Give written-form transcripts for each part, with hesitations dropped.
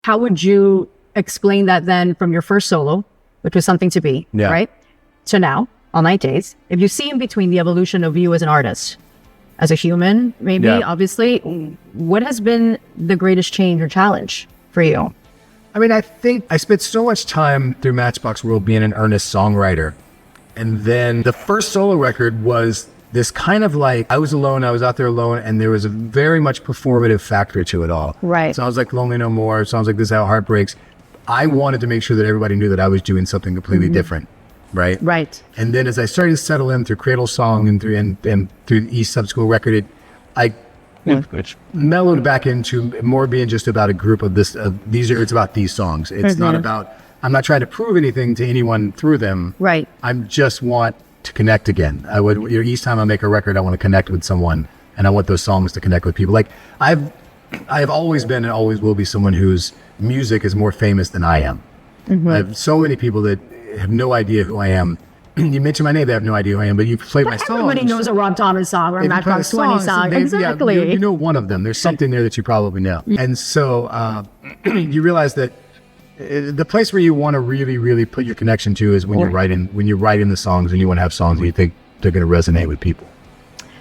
How would you explain that then from your first solo, which was Something to Be, right? To now, All Night Days. If you see in between the evolution of you as an artist, as a human, maybe, obviously, what has been the greatest change or challenge for you? I mean, I think I spent so much time through Matchbox World being an earnest songwriter. And then the first solo record was this kind of like, I was alone, I was out there alone, and there was a very much performative factor to it all. Right. Sounds like Lonely No More, sounds like This Is How Heart Breaks. I wanted to make sure that everybody knew that I was doing something completely different. Right. Right. And then as I started to settle in through Cradle Song and through each subsequent record, I mellowed back into more being just about a group of this. It's about these songs. It's not about. I'm not trying to prove anything to anyone through them. Right. I just want to connect again. Each time I make a record, I want to connect with someone, and I want those songs to connect with people. Like I've always been and always will be someone whose music is more famous than I am. I have so many people that have no idea who I am. You mention my name, they have no idea who I am, but you play my songs. Everybody knows a Rob Thomas song or a Matchbox 20 song. Exactly. Yeah, you know one of them. There's something there that you probably know. And so you realize that the place where you want to really, really put your connection to is when you're writing the songs, and you want to have songs that you think they're going to resonate with people.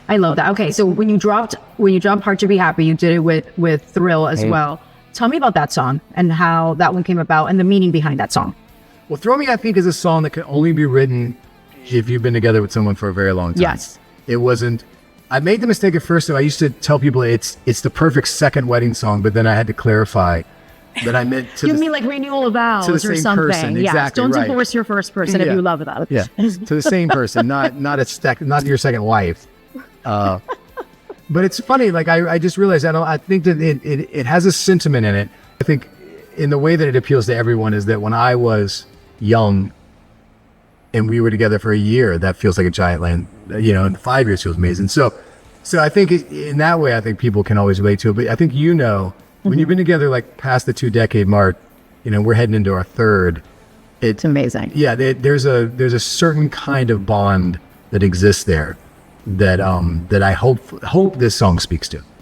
I love that. Okay, so when you dropped Hard to Be Happy, you did it with Thrill as well. Tell me about that song and how that one came about and the meaning behind that song. Well, Throw Me, I think, is a song that can only be written if you've been together with someone for a very long time. Yes. It wasn't. I made the mistake at first, though. I used to tell people it's the perfect second wedding song, but then I had to clarify that I meant to. You mean like renewal of vows to the same or something? Person. Yes. Exactly. Don't divorce your first person if you love that. Yeah. To the same person, not your second wife. But it's funny. Like I just realized I think that it has a sentiment in it. I think in the way that it appeals to everyone is that when I was young and we were together for a year, that feels like a giant land, and 5 years feels amazing. So I think in that way, I think people can always relate to it. But I think, when you've been together like past the 2-decade mark, we're heading into our third. It's amazing. Yeah. There's a certain kind of bond that exists there that I hope this song speaks to.